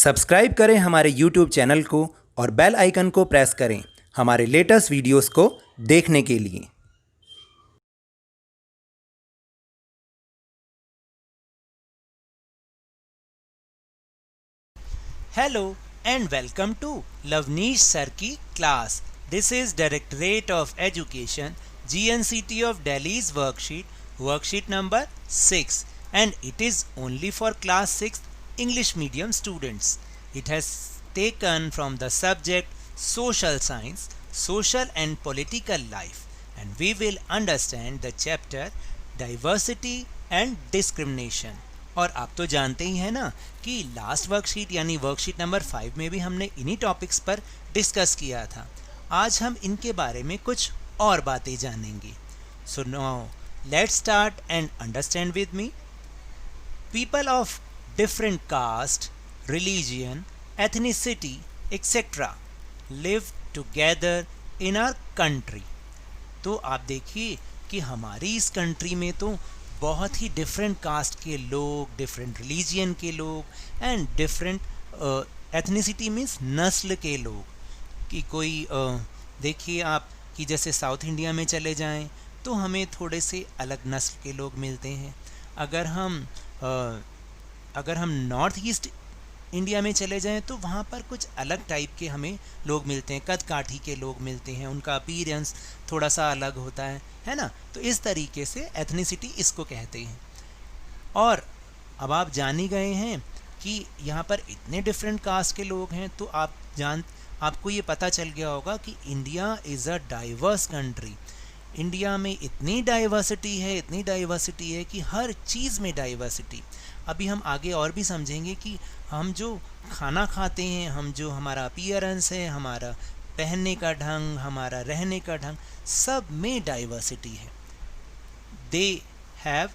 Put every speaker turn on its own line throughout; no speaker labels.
Subscribe करें हमारे YouTube channel को और बेल आइकन को प्रेस करें हमारे लेटेस्ट वीडियोस को देखने के लिए।
Hello and welcome to Lavneesh Sir की class. This is Directorate of Education, GNCT of Delhi's worksheet number 6, and it is only for class 6 English medium students. It has taken from the subject Social Science, Social and Political Life, and we will understand the chapter Diversity and Discrimination. और आप तो जानते ही हैं ना कि last worksheet यानी worksheet number 5 में भी हमने इन्हीं टॉपिक्स पर डिस्कस किया था। आज हम इनके बारे में कुछ और बातें जानेंगे। So now let's start and understand with me. People of different caste, religion, ethnicity etcetera live together in our country. तो आप देखिए कि हमारी इस कंट्री में तो बहुत ही डिफरेंट कास्ट के लोग, डिफरेंट रिलीजियन के लोग एंड डिफरेंट एथनिसिटी मीन्स नस्ल के लोग। कि कोई देखिए आप कि जैसे साउथ इंडिया में चले जाएं तो हमें थोड़े से अलग नस्ल के लोग मिलते हैं। अगर हम नॉर्थ ईस्ट इंडिया में चले जाएं तो वहाँ पर कुछ अलग टाइप के हमें लोग मिलते हैं, कद काठी के लोग मिलते हैं, उनका अपीयरेंस थोड़ा सा अलग होता है ना। तो इस तरीके से एथनिसिटी इसको कहते हैं। और अब आप जान ही गए हैं कि यहाँ पर इतने डिफरेंट कास्ट के लोग हैं, तो आपको ये पता चल गया होगा कि India is a diverse country. India में इतनी डाइवर्सिटी है कि हर चीज़ में डाइवर्सिटी। अभी हम आगे और भी समझेंगे कि हम जो खाना खाते हैं, हम जो हमारा अपीयरेंस है, हमारा पहनने का ढंग, हमारा रहने का ढंग, सब में डाइवर्सिटी है। They have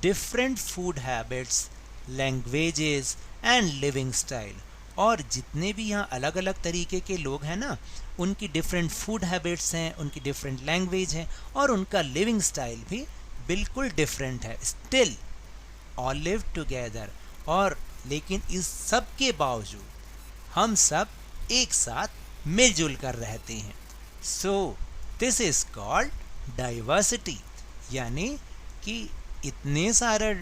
different food habits, languages and living style. और जितने भी यहाँ अलग अलग तरीके के लोग हैं ना, उनकी डिफरेंट फूड हैबिट्स हैं, उनकी डिफरेंट लैंग्वेज है और उनका लिविंग स्टाइल भी बिल्कुल डिफरेंट है। Still all live together. और लेकिन इस सब के बावजूद हम सब एक साथ मिलजुल कर रहते हैं। So this is called diversity. यानी कि इतने सारे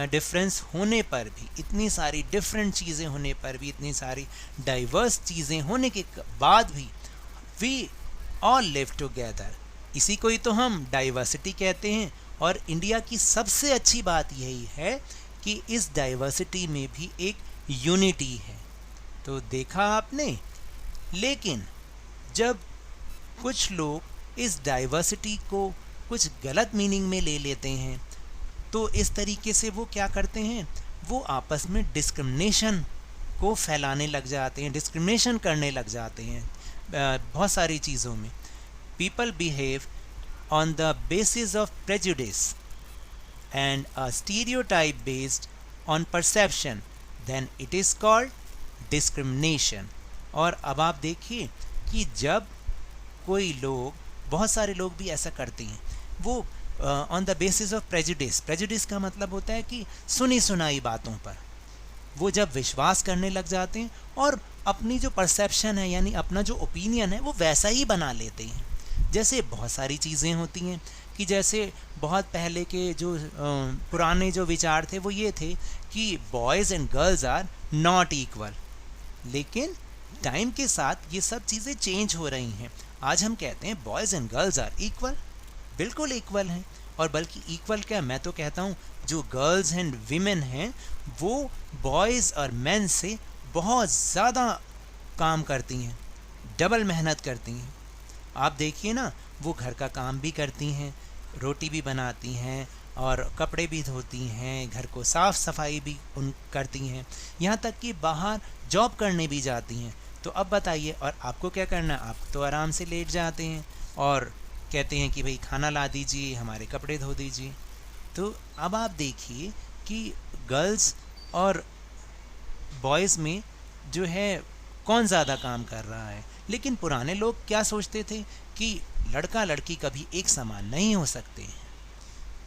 डिफरेंस होने पर भी, इतनी सारी डिफरेंट चीज़ें होने पर भी, इतनी सारी डाइवर्स चीज़ें होने के बाद भी वी ऑल लिव टुगेदर। इसी को ही तो हम डाइवर्सिटी कहते हैं। और इंडिया की सबसे अच्छी बात यही है कि इस डाइवर्सिटी में भी एक यूनिटी है। तो देखा आपने। लेकिन जब कुछ लोग इस डाइवर्सिटी को कुछ गलत मीनिंग में ले लेते हैं, तो इस तरीके से वो क्या करते हैं, वो आपस में डिस्क्रिमिनेशन को फैलाने लग जाते हैं, डिस्क्रिमिनेशन करने लग जाते हैं बहुत सारी चीज़ों में। People behave on the basis of prejudice and a stereotype based on perception, then it is called discrimination. और अब आप देखिए कि जब कोई लोग, बहुत सारे लोग भी ऐसा करते हैं, वो on the basis of prejudice का मतलब होता है कि सुनी सुनाई बातों पर वो जब विश्वास करने लग जाते हैं और अपनी जो परसेप्शन है यानी अपना जो ओपिनियन है वो वैसा ही बना लेते हैं। जैसे बहुत सारी चीज़ें होती हैं कि जैसे बहुत पहले के जो पुराने जो विचार थे वो ये थे कि boys and girls are not equal. लेकिन टाइम के साथ ये सब चीज़ें चेंज हो रही हैं। आज हम कहते हैं boys and girls are equal, बिल्कुल इक्वल हैं। और बल्कि इक्वल क्या, मैं तो कहता हूँ जो गर्ल्स एंड वीमेन हैं वो बॉयज़ और मेन से बहुत ज़्यादा काम करती हैं, डबल मेहनत करती हैं। आप देखिए ना, वो घर का काम भी करती हैं, रोटी भी बनाती हैं और कपड़े भी धोती हैं, घर को साफ़ सफाई भी करती हैं, यहाँ तक कि बाहर जॉब करने भी जाती हैं। तो अब बताइए, और आपको क्या करना, आप तो आराम से लेट जाते हैं और कहते हैं कि भाई खाना ला दीजिए, हमारे कपड़े धो दीजिए। तो अब आप देखिए कि गर्ल्स और बॉयज़ में जो है कौन ज़्यादा काम कर रहा है। लेकिन पुराने लोग क्या सोचते थे कि लड़का लड़की कभी एक समान नहीं हो सकते हैं।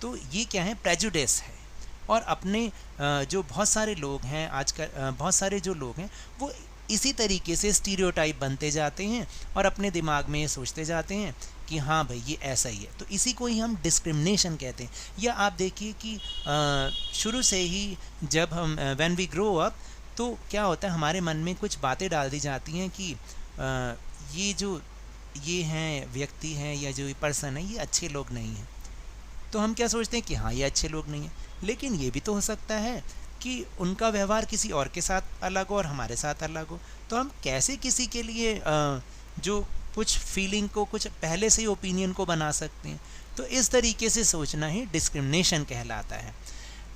तो ये क्या है, प्रेजुडिस है। और अपने जो बहुत सारे लोग हैं आजकल, बहुत सारे जो लोग हैं वो इसी तरीके से स्टीरियोटाइप बनते जाते हैं और अपने दिमाग में ये सोचते जाते हैं कि हाँ भाई ये ऐसा ही है। तो इसी को ही हम डिस्क्रिमिनेशन कहते हैं। या आप देखिए कि शुरू से ही जब हम व्हेन वी ग्रो अप, तो क्या होता है हमारे मन में कुछ बातें डाल दी जाती हैं कि ये हैं व्यक्ति हैं या जो पर्सन है ये अच्छे लोग नहीं हैं। तो हम क्या सोचते हैं कि हाँ ये अच्छे लोग नहीं हैं, लेकिन ये भी तो हो सकता है कि उनका व्यवहार किसी और के साथ अलग हो और हमारे साथ अलग हो। तो हम कैसे किसी के लिए जो कुछ फीलिंग को, कुछ पहले से ही ओपिनियन को बना सकते हैं। तो इस तरीके से सोचना ही डिस्क्रिमिनेशन कहलाता है।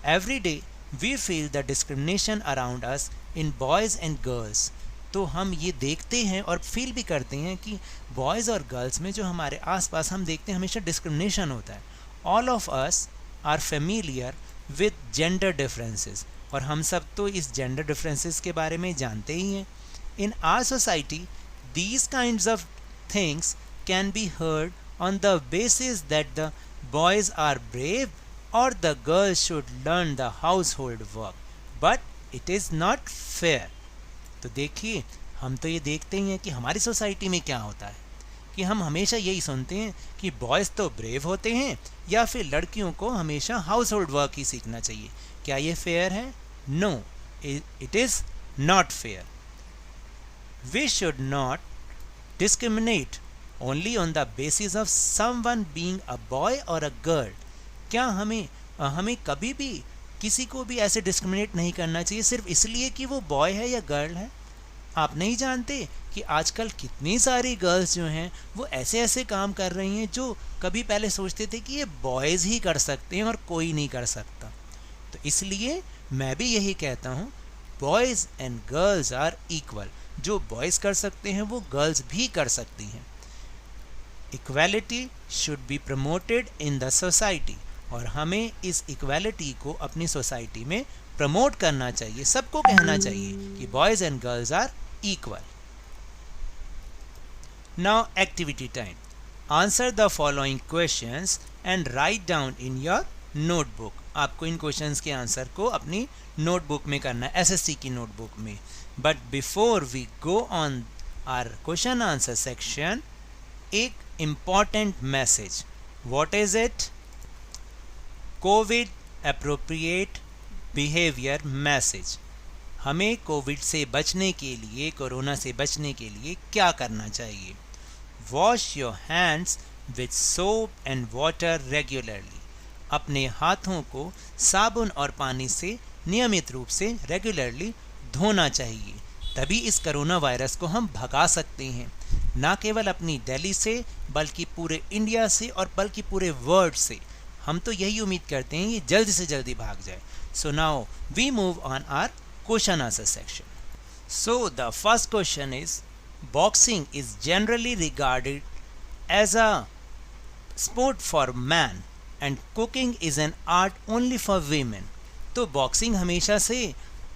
Every day we feel the discrimination around us in boys and girls. तो हम ये देखते हैं और फील भी करते हैं कि बॉयज़ और गर्ल्स में जो हमारे आसपास हम देखते हैं हमेशा डिस्क्रिमिनेशन होता है। All of us are familiar with gender differences, और हम सब तो इस जेंडर डिफरेंसेस के बारे में जानते ही हैं। In our society these kinds of things can be heard on the basis that the boys are brave or the girls should learn the household work, but it is not fair. तो देखिए हम तो ये देखते ही हैं कि हमारी society में क्या होता है कि हम हमेशा यही सुनते हैं कि बॉयज़ तो ब्रेव होते हैं या फिर लड़कियों को हमेशा हाउस होल्ड वर्क ही सीखना चाहिए। क्या ये फेयर है? No, it is not fair. We should not discriminate only on the basis of someone being a boy or a girl. क्या हमें कभी भी किसी को भी ऐसे डिस्क्रिमिनेट नहीं करना चाहिए सिर्फ इसलिए कि वो बॉय है या गर्ल है। आप नहीं जानते कि आजकल कितनी सारी गर्ल्स जो हैं वो ऐसे ऐसे काम कर रही हैं जो कभी पहले सोचते थे कि ये बॉयज़ ही कर सकते हैं और कोई नहीं कर सकता। तो इसलिए मैं भी यही कहता हूँ, boys and girls are equal. जो बॉयज़ कर सकते हैं वो गर्ल्स भी कर सकती हैं। Equality should be promoted in the society, और हमें इस इक्वालिटी को अपनी सोसाइटी में प्रमोट करना चाहिए। सबको कहना चाहिए कि boys and girls are equal. Now activity time. Answer the following questions and write down in your notebook. आपको इन क्वेश्चंस के आंसर को अपनी नोटबुक में करना है, एसएससी की नोटबुक में। But before we go on our question answer section, एक important message. What is it? COVID appropriate behavior message. हमें कोविड से बचने के लिए, कोरोना से बचने के लिए क्या करना चाहिए? Wash your hands with soap and water regularly. अपने हाथों को साबुन और पानी से नियमित रूप से रेगुलरली धोना चाहिए, तभी इस कोरोना वायरस को हम भगा सकते हैं। ना केवल अपनी दिल्ली से बल्कि पूरे इंडिया से और बल्कि पूरे वर्ल्ड से। हम तो यही उम्मीद करते हैं ये जल्द से जल्दी भाग जाए। So now we move on our question answer section. So the first question is, boxing is generally regarded as a sport for man and cooking is an art only for women. तो boxing हमेशा से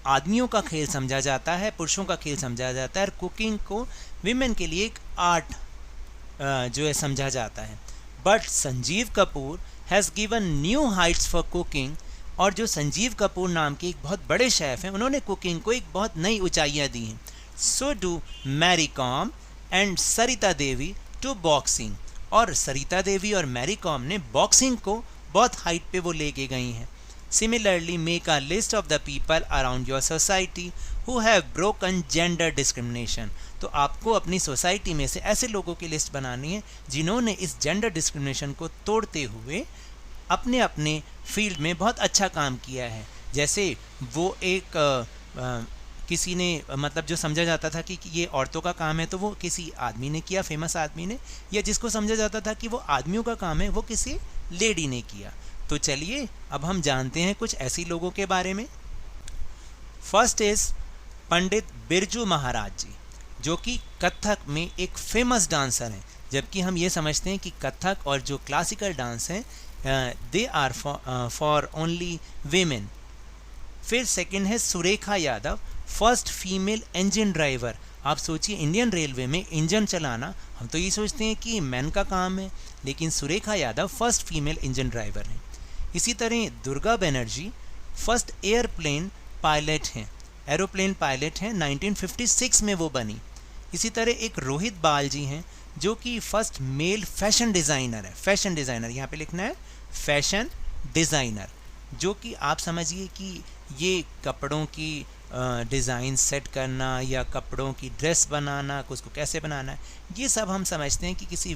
आदमियों का खेल समझा जाता है, पुरुषों का खेल समझा जाता है, और कुकिंग को विमेन के लिए एक आर्ट जो है समझा जाता है। But Sanjeev Kapoor has given new Heights for cooking, और जो संजीव कपूर नाम के एक बहुत बड़े शेफ़ हैं उन्होंने कुकिंग को एक बहुत नई ऊंचाइयां दी हैं। So do Mary Kom and Sarita Devi to boxing, और सरिता देवी और मैरी कॉम ने बॉक्सिंग को बहुत हाइट पे वो लेके गई हैं। Similarly, make a list of the people around your society who have broken gender discrimination. तो आपको अपनी सोसाइटी में से ऐसे लोगों की लिस्ट बनानी है जिन्होंने इस जेंडर डिस्क्रिमिनेशन को तोड़ते हुए अपने अपने फील्ड में बहुत अच्छा काम किया है। जैसे वो एक किसी ने मतलब जो समझा जाता था कि ये औरतों का काम है तो वो किसी आदमी ने किया, फेमस आदमी ने, या जिसको समझा जाता था कि वो आदमियों का काम है वो किसी लेडी ने किया। तो चलिए अब हम जानते हैं कुछ ऐसी लोगों के बारे में। फर्स्ट इज पंडित बिरजू महाराज जी, जो कि कथक में एक फेमस डांसर हैं, जबकि हम ये समझते हैं कि कथक और जो क्लासिकल डांस हैं they are for only women. फिर सेकंड है Surekha Yadav, first female engine driver. आप सोचिए इंडियन रेलवे में इंजन चलाना, हम तो ये सोचते हैं कि मैन का काम है, लेकिन Surekha Yadav first female engine driver हैं। इसी तरह Durga Banerjee first airplane pilot हैं, एरोप्लेन पायलट हैं, 1956 में वो बनी। इसी तरह एक रोहित बाल जी हैं जो कि फर्स्ट मेल फैशन डिज़ाइनर है। फैशन डिज़ाइनर यहाँ पे लिखना है फैशन डिज़ाइनर, जो कि आप समझिए कि ये कपड़ों की डिज़ाइन सेट करना या कपड़ों की ड्रेस बनाना, उसको कैसे बनाना है, ये सब हम समझते हैं कि किसी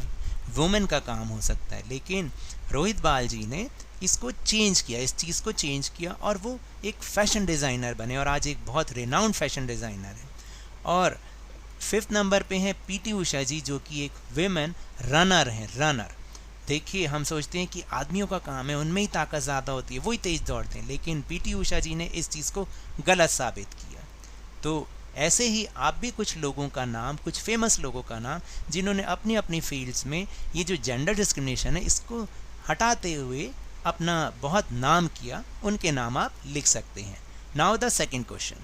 वुमेन का काम हो सकता है। लेकिन रोहित बाल जी ने इसको चेंज किया, इस चीज़ को चेंज किया और वो एक फ़ैशन डिज़ाइनर बने और आज एक बहुत रिनाउंड फैशन डिज़ाइनर है। और 5th नंबर पे हैं पीटी उषा जी, जो कि एक विमेन रनर हैं, रनर। देखिए हम सोचते हैं कि आदमियों का काम है, उनमें ही ताकत ज़्यादा होती है, वही तेज़ दौड़ते हैं, लेकिन पीटी उषा जी ने इस चीज़ को गलत साबित किया। तो ऐसे ही आप भी कुछ लोगों का नाम, कुछ फेमस लोगों का नाम, जिन्होंने अपनी अपनी फील्ड्स में ये जो जेंडर डिस्क्रिमिनेशन है इसको हटाते हुए अपना बहुत नाम किया, उनके नाम आप लिख सकते हैं। Now the second question.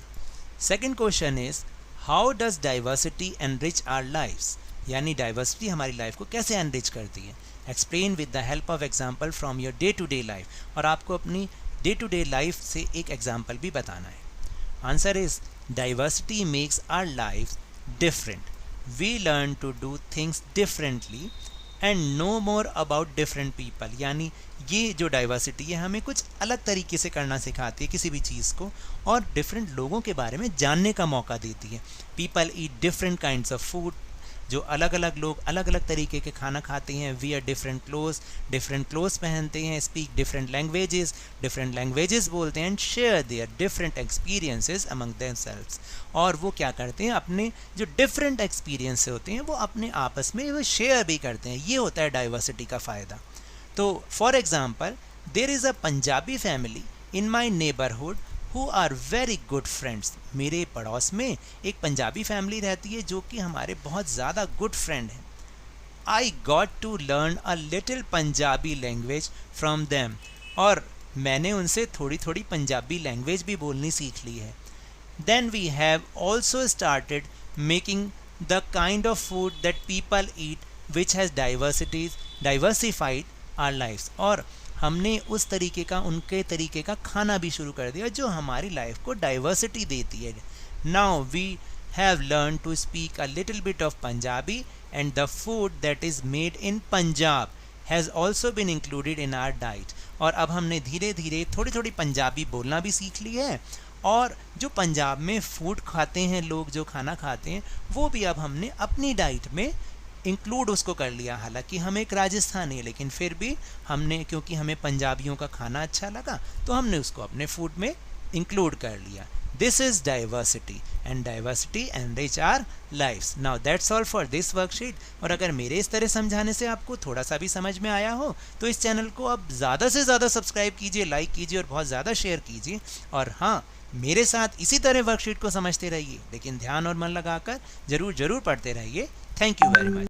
Second question is how does diversity enrich our lifes, यानी डाइवर्सिटी हमारी लाइफ को कैसे एनरिच करती है। Explain with the help of example from your day to day life, और आपको अपनी डे टू डे लाइफ से एक एग्जाम्पल भी बताना है। Answer is diversity makes our lives different. We learn to do things differently and know more about different people. यानी ये जो डाइवर्सिटी है हमें कुछ अलग तरीके से करना सिखाती है किसी भी चीज़ को, और डिफरेंट लोगों के बारे में जानने का मौका देती है। People eat different kinds of food. जो अलग अलग लोग अलग अलग तरीके के खाना खाते हैं। वियर डिफरेंट क्लोथ्स पहनते हैं। स्पीक डिफरेंट लैंग्वेजेस बोलते हैं। And share their different experiences among themselves, और वो क्या करते हैं, अपने जो डिफरेंट एक्सपीरियंस होते हैं वो अपने आपस में वो शेयर भी करते हैं। ये होता है डाइवर्सिटी का फ़ायदा। तो for example there is a Punjabi family in my neighbourhood who are very good friends. मेरे पड़ोस में एक पंजाबी फैमिली रहती है जो कि हमारे बहुत ज़्यादा गुड फ्रेंड हैं। I got to learn a little Punjabi language from them, और मैंने उनसे थोड़ी थोड़ी पंजाबी लैंग्वेज भी बोलनी सीख ली है। Then we have also started making the kind of food that people eat which has diversified our lifes, और हमने उस तरीके का, उनके तरीके का खाना भी शुरू कर दिया जो हमारी लाइफ को डाइवर्सिटी देती है। Now we have learn to speak a little bit of Punjabi and the food that is made in Punjab has also been included in our diet, और अब हमने धीरे धीरे थोड़ी थोड़ी पंजाबी बोलना भी सीख ली है, और जो पंजाब में फूड खाते हैं लोग, जो खाना खाते हैं, वो भी अब हमने अपनी डाइट में इंक्लूड उसको कर लिया। हालांकि हम एक राजस्थानी है, लेकिन फिर भी हमने, क्योंकि हमें पंजाबियों का खाना अच्छा लगा, तो हमने उसको अपने फूड में इंक्लूड कर लिया। This is diversity and diversity enrich our lifes. Now that's all for this worksheet. और अगर मेरे इस तरह समझाने से आपको थोड़ा सा भी समझ में आया हो तो इस चैनल को अब ज़्यादा से ज़्यादा सब्सक्राइब कीजिए, लाइक कीजिए और बहुत ज़्यादा शेयर कीजिए। और हाँ, मेरे साथ इसी तरह वर्कशीट को समझते रहिए, लेकिन ध्यान और मन लगाकर ज़रूर पढ़ते रहिए। Thank you very much.